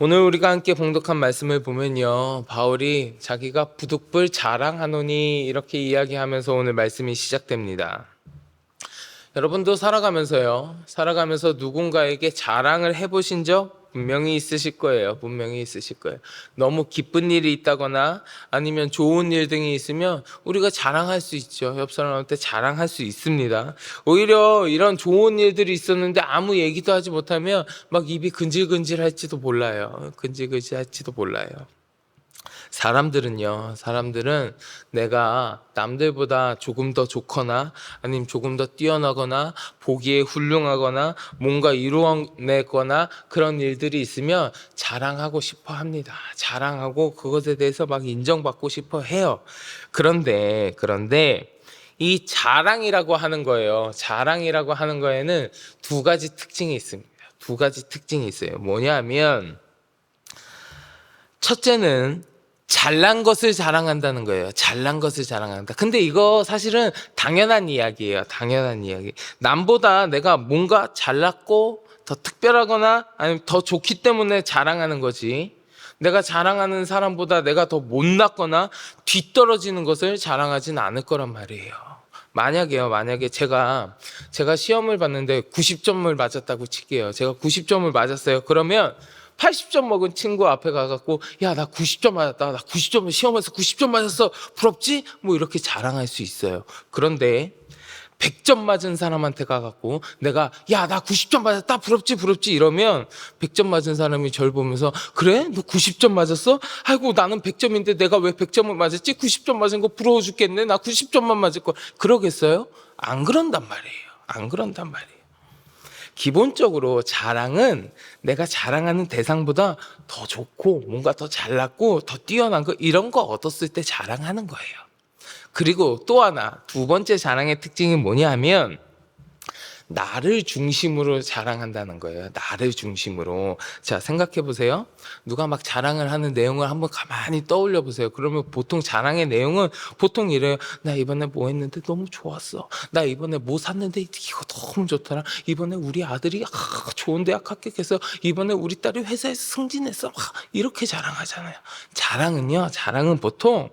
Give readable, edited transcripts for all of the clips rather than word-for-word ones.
오늘 우리가 함께 봉독한 말씀을 보면요, 바울이 자기가 부득불 자랑하노니 이렇게 이야기하면서 오늘 말씀이 시작됩니다. 여러분도 살아가면서 누군가에게 자랑을 해보신 적 분명히 있으실 거예요. 분명히 있으실 거예요. 너무 기쁜 일이 있다거나 아니면 좋은 일 등이 있으면 우리가 자랑할 수 있죠. 옆 사람한테 자랑할 수 있습니다. 오히려 이런 좋은 일들이 있었는데 아무 얘기도 하지 못하면 막 입이 근질근질할지도 몰라요. 근질근질할지도 몰라요. 사람들은 내가 남들보다 조금 더 좋거나 아니면 조금 더 뛰어나거나 보기에 훌륭하거나 뭔가 이루어내거나 그런 일들이 있으면 자랑하고 싶어 합니다. 자랑하고 그것에 대해서 막 인정받고 싶어 해요. 그런데 이 자랑이라고 하는 거예요. 자랑이라고 하는 거에는 두 가지 특징이 있습니다. 두 가지 특징이 있어요. 뭐냐면 첫째는 잘난 것을 자랑한다는 거예요. 잘난 것을 자랑한다. 근데 이거 사실은 당연한 이야기예요. 당연한 이야기. 남보다 내가 뭔가 잘났고 더 특별하거나 아니면 더 좋기 때문에 자랑하는 거지. 내가 자랑하는 사람보다 내가 더 못났거나 뒤떨어지는 것을 자랑하진 않을 거란 말이에요. 만약에 제가 시험을 봤는데 90점을 맞았다고 칠게요. 제가 90점을 맞았어요. 그러면 80점 먹은 친구 앞에 가갖고 야, 나 90점 맞았다. 나 90점 시험에서 90점 맞았어. 부럽지? 뭐 이렇게 자랑할 수 있어요. 그런데 100점 맞은 사람한테 가갖고 내가 야, 나 90점 맞았다. 부럽지? 이러면 100점 맞은 사람이 저를 보면서 그래? 너 90점 맞았어? 아이고, 나는 100점인데 내가 왜 100점을 맞았지? 90점 맞은 거 부러워 죽겠네. 나 90점만 맞을 거. 그러겠어요? 안 그런단 말이에요. 안 그런단 말이에요. 기본적으로 자랑은 내가 자랑하는 대상보다 더 좋고 뭔가 더 잘났고 더 뛰어난 거 이런 거 얻었을 때 자랑하는 거예요. 그리고 또 하나 두 번째 자랑의 특징이 뭐냐 하면 나를 중심으로 자랑한다는 거예요. 나를 중심으로. 자, 생각해 보세요. 누가 막 자랑을 하는 내용을 한번 가만히 떠올려 보세요. 그러면 보통 자랑의 내용은 보통 이래요. 나 이번에 뭐 했는데 너무 좋았어. 나 이번에 뭐 샀는데 이거 너무 좋더라. 이번에 우리 아들이 좋은 대학 합격해서 이번에 우리 딸이 회사에서 승진했어. 이렇게 자랑하잖아요. 자랑은 보통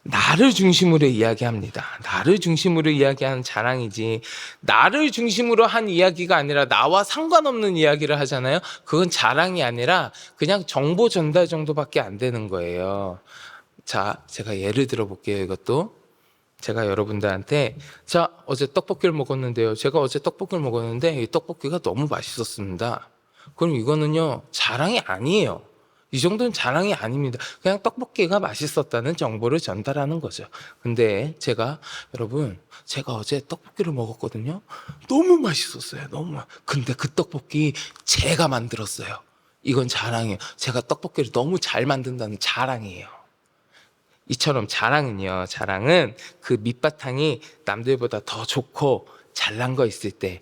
나를 중심으로 이야기합니다. 나를 중심으로 이야기하는 자랑이지, 나를 중심으로 한 이야기가 아니라 나와 상관없는 이야기를 하잖아요. 그건 자랑이 아니라 그냥 정보 전달 정도밖에 안 되는 거예요. 자, 제가 예를 들어 볼게요. 이것도 제가 여러분들한테 자, 어제 떡볶이를 먹었는데요. 제가 어제 떡볶이를 먹었는데 이 떡볶이가 너무 맛있었습니다. 그럼 이거는요, 자랑이 아니에요. 이 정도는 자랑이 아닙니다. 그냥 떡볶이가 맛있었다는 정보를 전달하는 거죠. 근데 여러분, 제가 어제 떡볶이를 먹었거든요. 너무 맛있었어요. 근데 그 떡볶이 제가 만들었어요. 이건 자랑이에요. 제가 떡볶이를 너무 잘 만든다는 자랑이에요. 이처럼 자랑은 그 밑바탕이 남들보다 더 좋고 잘난 거 있을 때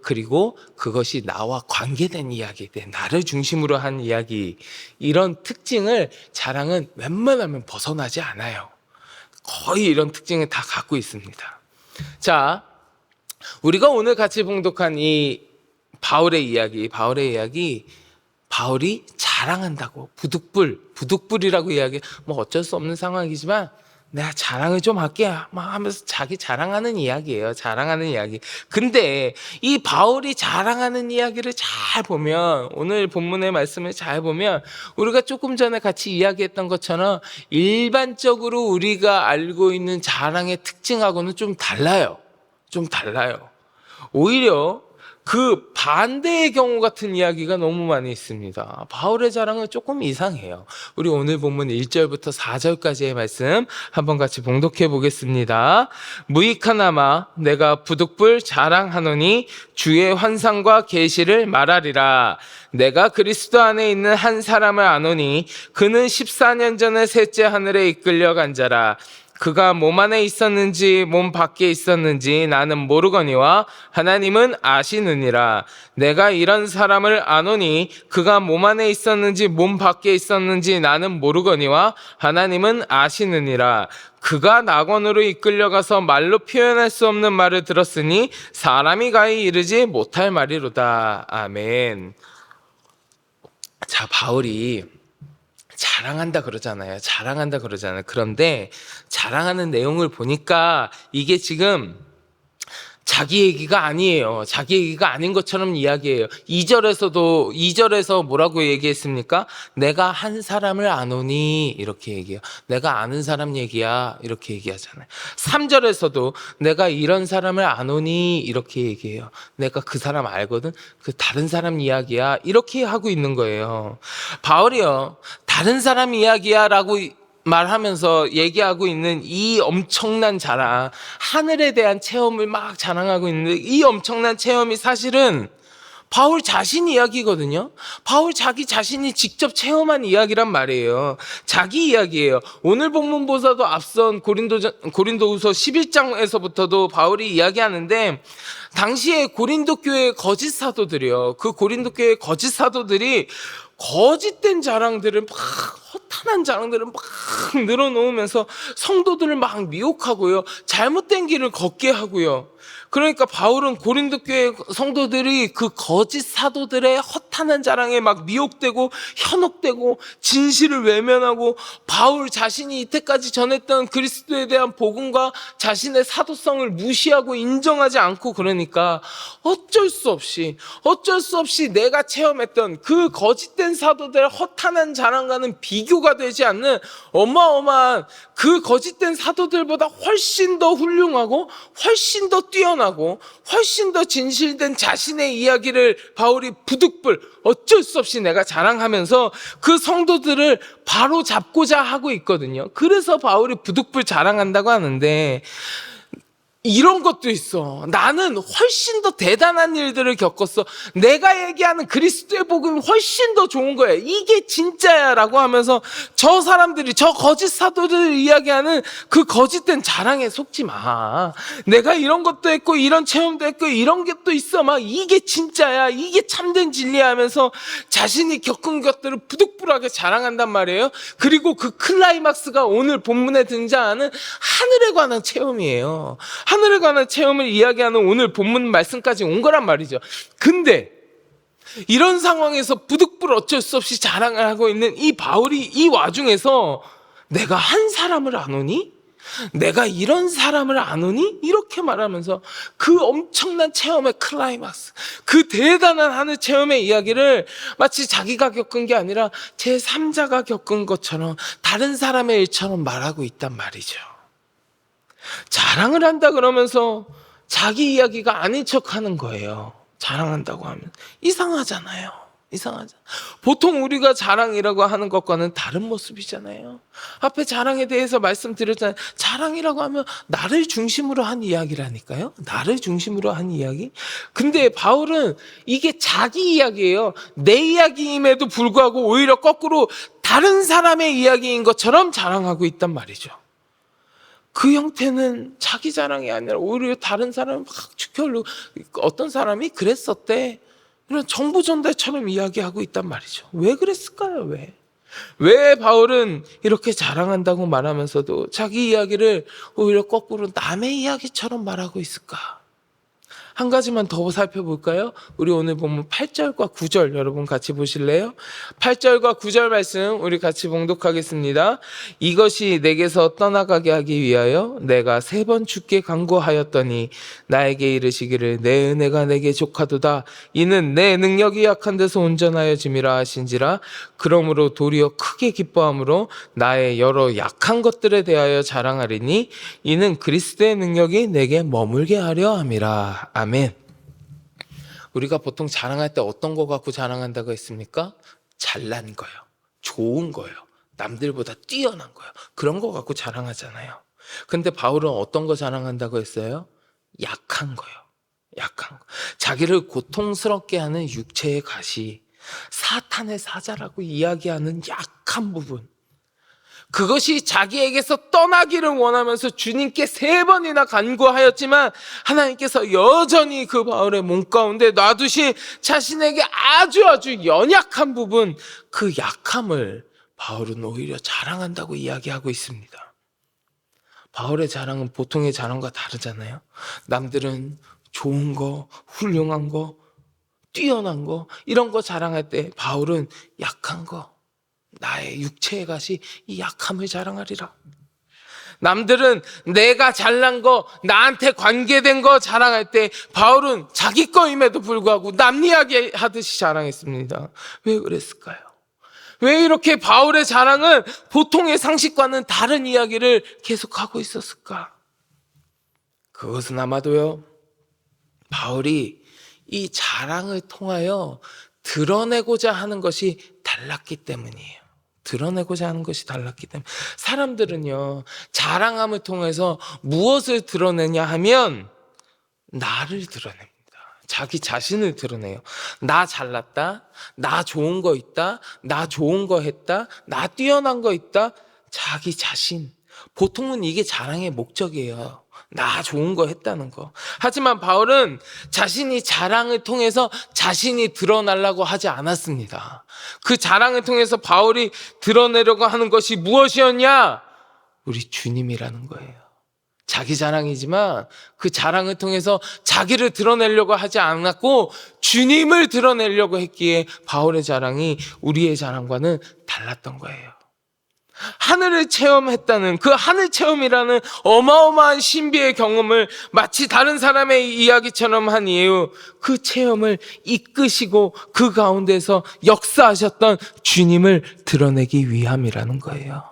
그리고 그것이 나와 관계된 이야기들, 나를 중심으로 한 이야기, 이런 특징을 자랑은 웬만하면 벗어나지 않아요. 거의 이런 특징을 다 갖고 있습니다. 자, 우리가 오늘 같이 봉독한 이 바울의 이야기, 바울이 자랑한다고 부득불이라고 이야기, 뭐 어쩔 수 없는 상황이지만 내가 자랑을 좀 할게 막 하면서 자기 자랑하는 이야기예요. 자랑하는 이야기. 근데 이 바울이 자랑하는 이야기를 잘 보면, 오늘 본문의 말씀을 잘 보면 우리가 조금 전에 같이 이야기했던 것처럼 일반적으로 우리가 알고 있는 자랑의 특징하고는 좀 달라요. 오히려 그 반대의 경우 같은 이야기가 너무 많이 있습니다. 바울의 자랑은 조금 이상해요. 우리 오늘 본문 1절부터 4절까지의 말씀 한번 같이 봉독해 보겠습니다. 무익하나마 내가 부득불 자랑하노니 주의 환상과 계시를 말하리라. 내가 그리스도 안에 있는 한 사람을 아노니 그는 14년 전에 셋째 하늘에 이끌려간 자라. 그가 몸 안에 있었는지 몸 밖에 있었는지 나는 모르거니와 하나님은 아시느니라. 내가 이런 사람을 아노니 그가 몸 안에 있었는지 몸 밖에 있었는지 나는 모르거니와 하나님은 아시느니라. 그가 낙원으로 이끌려가서 말로 표현할 수 없는 말을 들었으니 사람이 가히 이르지 못할 말이로다. 아멘. 자, 바울이 자랑한다 그러잖아요. 자랑한다 그러잖아요. 그런데 자랑하는 내용을 보니까 이게 지금 자기 얘기가 아니에요. 자기 얘기가 아닌 것처럼 이야기해요. 2절에서 뭐라고 얘기했습니까? 내가 한 사람을 아노니 이렇게 얘기해요. 내가 아는 사람 얘기야 이렇게 얘기하잖아요. 3절에서도 내가 이런 사람을 아노니 이렇게 얘기해요. 내가 그 사람 알거든. 그 다른 사람 이야기야 이렇게 하고 있는 거예요. 바울이요. 다른 사람 이야기야 라고 말하면서 얘기하고 있는 이 엄청난 자랑, 하늘에 대한 체험을 막 자랑하고 있는데 이 엄청난 체험이 사실은 바울 자신 이야기거든요. 바울 자기 자신이 직접 체험한 이야기란 말이에요. 자기 이야기예요. 오늘 본문보다도 앞선 고린도후서 11장에서부터도 바울이 이야기하는데 당시에 고린도 교회의 거짓 사도들이요. 그 고린도 교회의 거짓 사도들이 거짓된 자랑들을 막 허탄한 자랑들을 막 늘어놓으면서 성도들을 막 미혹하고요. 잘못된 길을 걷게 하고요. 그러니까 바울은 고린도 교회 성도들이 그 거짓 사도들의 허탄한 자랑에 막 미혹되고 현혹되고 진실을 외면하고 바울 자신이 이때까지 전했던 그리스도에 대한 복음과 자신의 사도성을 무시하고 인정하지 않고 그러니까 어쩔 수 없이 내가 체험했던 그 거짓된 사도들의 허탄한 자랑과는 비교가 되지 않는 어마어마한 그 거짓된 사도들보다 훨씬 더 훌륭하고 훨씬 더 뛰어나고 훨씬 더 진실된 자신의 이야기를 바울이 부득불 어쩔 수 없이 내가 자랑하면서 그 성도들을 바로 잡고자 하고 있거든요. 그래서 바울이 부득불 자랑한다고 하는데 이런 것도 있어. 나는 훨씬 더 대단한 일들을 겪었어. 내가 얘기하는 그리스도의 복음이 훨씬 더 좋은 거야. 이게 진짜야 라고 하면서 저 사람들이 저 거짓 사도들이 이야기하는 그 거짓된 자랑에 속지 마. 내가 이런 것도 했고 이런 체험도 했고 이런 게 또 있어. 막 이게 진짜야. 이게 참된 진리야 하면서 자신이 겪은 것들을 부득불하게 자랑한단 말이에요. 그리고 그 클라이막스가 오늘 본문에 등장하는 하늘에 관한 체험이에요. 하늘에 관한 체험을 이야기하는 오늘 본문 말씀까지 온 거란 말이죠. 근데 이런 상황에서 부득불 어쩔 수 없이 자랑을 하고 있는 이 바울이 이 와중에서 내가 한 사람을 아노니? 내가 이런 사람을 아노니? 이렇게 말하면서 그 엄청난 체험의 클라이막스, 그 대단한 하늘 체험의 이야기를 마치 자기가 겪은 게 아니라 제3자가 겪은 것처럼 다른 사람의 일처럼 말하고 있단 말이죠. 자랑을 한다 그러면서 자기 이야기가 아닌 척 하는 거예요. 자랑한다고 하면 이상하잖아요. 보통 우리가 자랑이라고 하는 것과는 다른 모습이잖아요. 앞에 자랑에 대해서 말씀드렸잖아요. 자랑이라고 하면 나를 중심으로 한 이야기라니까요. 나를 중심으로 한 이야기. 근데 바울은 이게 자기 이야기예요. 내 이야기임에도 불구하고 오히려 거꾸로 다른 사람의 이야기인 것처럼 자랑하고 있단 말이죠. 그 형태는 자기 자랑이 아니라 오히려 다른 사람을 막 축혀올리고 어떤 사람이 그랬었대. 이런 정보 전달처럼 이야기하고 있단 말이죠. 왜 그랬을까요? 왜 바울은 이렇게 자랑한다고 말하면서도 자기 이야기를 오히려 거꾸로 남의 이야기처럼 말하고 있을까? 한 가지만 더 살펴볼까요? 우리 오늘 본문 8절과 9절 여러분 같이 보실래요? 8절과 9절 말씀 우리 같이 봉독하겠습니다. 이것이 내게서 떠나가게 하기 위하여 내가 3번 주께 간구하였더니 나에게 이르시기를 내 은혜가 내게 족하도다. 이는 내 능력이 약한 데서 온전하여짐이라 하신지라. 그러므로 도리어 크게 기뻐함으로 나의 여러 약한 것들에 대하여 자랑하리니 이는 그리스도의 능력이 내게 머물게 하려 함이라. 아멘. 우리가 보통 자랑할 때 어떤 거 갖고 자랑한다고 했습니까? 잘난 거요, 좋은 거요, 남들보다 뛰어난 거요, 그런 거 갖고 자랑하잖아요. 근데 바울은 어떤 거 자랑한다고 했어요? 약한 거요. 자기를 고통스럽게 하는 육체의 가시, 사탄의 사자라고 이야기하는 약한 부분, 그것이 자기에게서 떠나기를 원하면서 주님께 3번이나 간구하였지만 하나님께서 여전히 그 바울의 몸 가운데 놔두신 자신에게 아주 연약한 부분, 그 약함을 바울은 오히려 자랑한다고 이야기하고 있습니다. 바울의 자랑은 보통의 자랑과 다르잖아요. 남들은 좋은 거, 훌륭한 거, 뛰어난 거, 이런 거 자랑할 때 바울은 약한 거, 나의 육체의 가시, 이 약함을 자랑하리라. 남들은 내가 잘난 거, 나한테 관계된 거 자랑할 때 바울은 자기 거임에도 불구하고 남 이야기 하듯이 자랑했습니다. 왜 그랬을까요? 왜 이렇게 바울의 자랑은 보통의 상식과는 다른 이야기를 계속하고 있었을까? 그것은 아마도요, 바울이 이 자랑을 통하여 드러내고자 하는 것이 달랐기 때문이에요. 드러내고자 하는 것이 달랐기 때문에. 사람들은요, 자랑함을 통해서 무엇을 드러내냐 하면 나를 드러냅니다. 자기 자신을 드러내요. 나 잘났다, 나 좋은 거 있다, 나 좋은 거 했다, 나 뛰어난 거 있다. 자기 자신. 보통은 이게 자랑의 목적이에요. 나 좋은 거 했다는 거. 하지만 바울은 자신이 자랑을 통해서 자신이 드러나려고 하지 않았습니다. 그 자랑을 통해서 바울이 드러내려고 하는 것이 무엇이었냐? 우리 주님이라는 거예요. 자기 자랑이지만 그 자랑을 통해서 자기를 드러내려고 하지 않았고 주님을 드러내려고 했기에 바울의 자랑이 우리의 자랑과는 달랐던 거예요. 하늘을 체험했다는 그 하늘 체험이라는 어마어마한 신비의 경험을 마치 다른 사람의 이야기처럼 한 이유, 그 체험을 이끄시고 그 가운데서 역사하셨던 주님을 드러내기 위함이라는 거예요.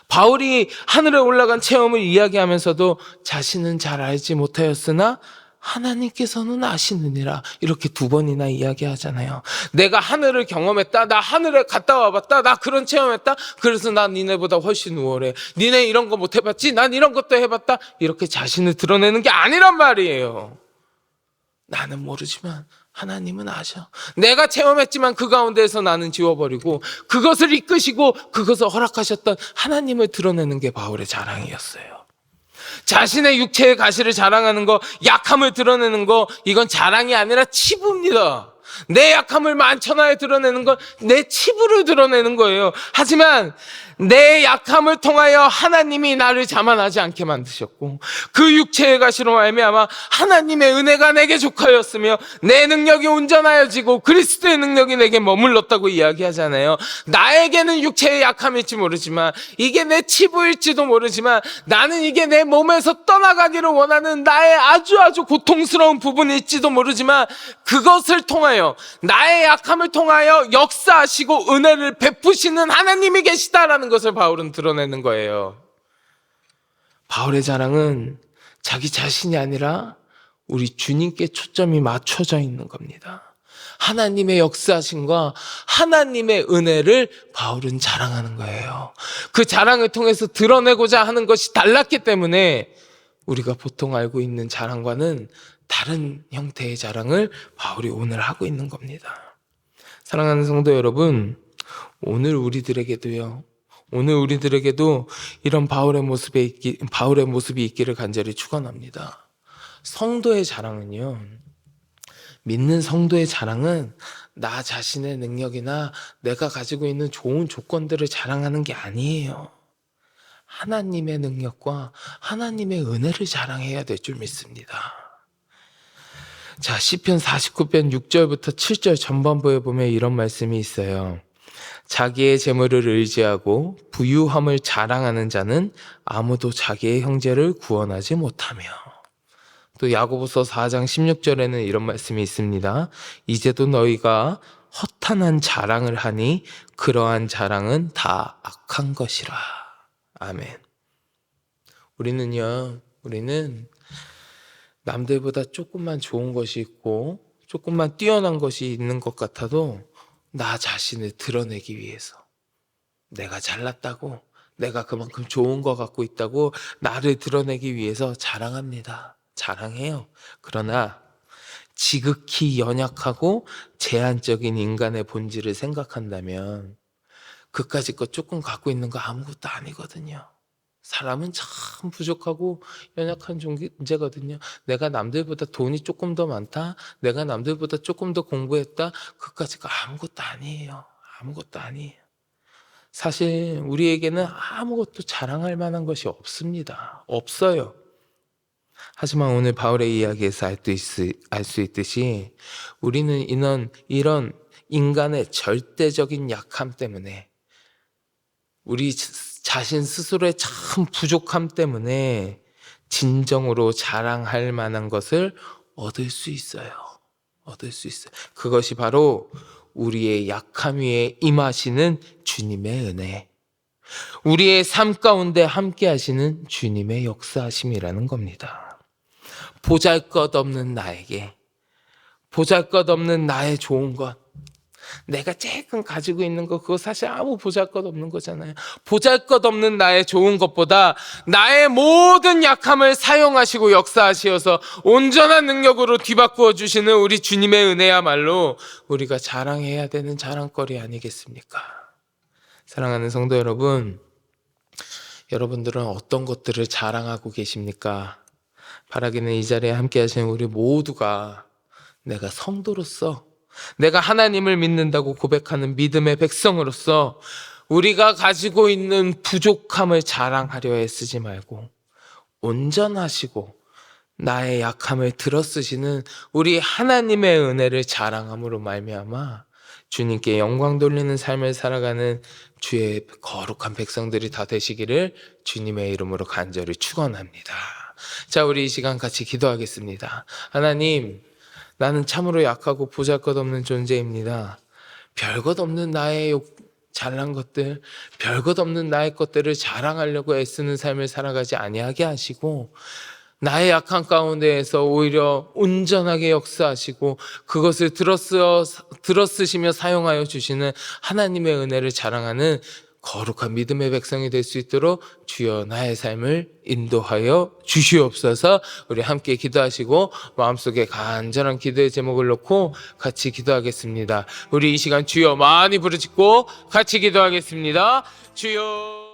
바울이 하늘에 올라간 체험을 이야기하면서도 자신은 잘 알지 못하였으나 하나님께서는 아시느니라, 이렇게 2번이나 이야기하잖아요. 내가 하늘을 경험했다, 나 하늘에 갔다 와봤다, 나 그런 체험했다, 그래서 난 니네보다 훨씬 우월해. 니네 이런 거 못 해봤지, 난 이런 것도 해봤다, 이렇게 자신을 드러내는 게 아니란 말이에요. 나는 모르지만 하나님은 아셔. 내가 체험했지만 그 가운데에서 나는 지워버리고 그것을 이끄시고 그것을 허락하셨던 하나님을 드러내는 게 바울의 자랑이었어요. 자신의 육체의 가시를 자랑하는 거, 약함을 드러내는 거, 이건 자랑이 아니라 치부입니다. 내 약함을 만천하에 드러내는 건 내 치부를 드러내는 거예요. 하지만 내 약함을 통하여 하나님이 나를 자만하지 않게 만드셨고 그 육체의 가시로 말미암아 하나님의 은혜가 내게 족하였으며 내 능력이 온전하여지고 그리스도의 능력이 내게 머물렀다고 이야기하잖아요. 나에게는 육체의 약함일지 모르지만 이게 내 치부일지도 모르지만 나는 이게 내 몸에서 떠나가기를 원하는 나의 아주 고통스러운 부분일지도 모르지만 그것을 통하여 나의 약함을 통하여 역사하시고 은혜를 베푸시는 하나님이 계시다라는 것을 바울은 드러내는 거예요. 바울의 자랑은 자기 자신이 아니라 우리 주님께 초점이 맞춰져 있는 겁니다. 하나님의 역사하심과 하나님의 은혜를 바울은 자랑하는 거예요. 그 자랑을 통해서 드러내고자 하는 것이 달랐기 때문에 우리가 보통 알고 있는 자랑과는 다른 형태의 자랑을 바울이 오늘 하고 있는 겁니다. 사랑하는 성도 여러분, 오늘 우리들에게도 이런 바울의 모습이 있기를 간절히 축원합니다. 성도의 자랑은요, 믿는 성도의 자랑은 나 자신의 능력이나 내가 가지고 있는 좋은 조건들을 자랑하는 게 아니에요. 하나님의 능력과 하나님의 은혜를 자랑해야 될 줄 믿습니다. 자, 시편 49편 6절부터 7절 전반부에 보면 이런 말씀이 있어요. 자기의 재물을 의지하고 부유함을 자랑하는 자는 아무도 자기의 형제를 구원하지 못하며. 또 야고보서 4장 16절에는 이런 말씀이 있습니다. 이제도 너희가 허탄한 자랑을 하니 그러한 자랑은 다 악한 것이라. 아멘. 우리는 남들보다 조금만 좋은 것이 있고 조금만 뛰어난 것이 있는 것 같아도 나 자신을 드러내기 위해서, 내가 잘났다고, 내가 그만큼 좋은 거 갖고 있다고 나를 드러내기 위해서 자랑합니다. 자랑해요. 그러나 지극히 연약하고 제한적인 인간의 본질을 생각한다면 그까짓 것 조금 갖고 있는 거 아무것도 아니거든요. 사람은 참 부족하고 연약한 존재거든요. 내가 남들보다 돈이 조금 더 많다, 내가 남들보다 조금 더 공부했다, 그까짓 거 아무것도 아니에요. 아무것도 아니에요. 사실 우리에게는 아무것도 자랑할 만한 것이 없습니다. 없어요. 하지만 오늘 바울의 이야기에서 알 수 있듯이 우리는 이런 인간의 절대적인 약함 때문에, 우리 자신 스스로의 참 부족함 때문에 진정으로 자랑할 만한 것을 얻을 수 있어요. 얻을 수 있어요. 그것이 바로 우리의 약함 위에 임하시는 주님의 은혜, 우리의 삶 가운데 함께 하시는 주님의 역사하심이라는 겁니다. 보잘것없는 나에게, 보잘것없는 나의 좋은 것, 내가 조금 가지고 있는 거, 그거 사실 아무 보잘것없는 거잖아요. 보잘것없는 나의 좋은 것보다 나의 모든 약함을 사용하시고 역사하시어서 온전한 능력으로 뒤바꾸어 주시는 우리 주님의 은혜야말로 우리가 자랑해야 되는 자랑거리 아니겠습니까? 사랑하는 성도 여러분, 여러분들은 어떤 것들을 자랑하고 계십니까? 바라기는 이 자리에 함께 하시는 우리 모두가 내가 성도로서, 내가 하나님을 믿는다고 고백하는 믿음의 백성으로서 우리가 가지고 있는 부족함을 자랑하려 애쓰지 말고 온전하시고 나의 약함을 들어쓰시는 우리 하나님의 은혜를 자랑함으로 말미암아 주님께 영광 돌리는 삶을 살아가는 주의 거룩한 백성들이 다 되시기를 주님의 이름으로 간절히 축원합니다. 자, 우리 이 시간 같이 기도하겠습니다. 하나님, 나는 참으로 약하고 보잘것없는 존재입니다. 별것 없는 나의 잘난 것들, 별것 없는 나의 것들을 자랑하려고 애쓰는 삶을 살아가지 아니하게 하시고 나의 약한 가운데에서 오히려 온전하게 역사하시고 그것을 들어쓰시며 사용하여 주시는 하나님의 은혜를 자랑하는 거룩한 믿음의 백성이 될 수 있도록 주여 나의 삶을 인도하여 주시옵소서. 우리 함께 기도하시고 마음속에 간절한 기도의 제목을 놓고 같이 기도하겠습니다. 우리 이 시간 주여 많이 부르짖고 같이 기도하겠습니다. 주여.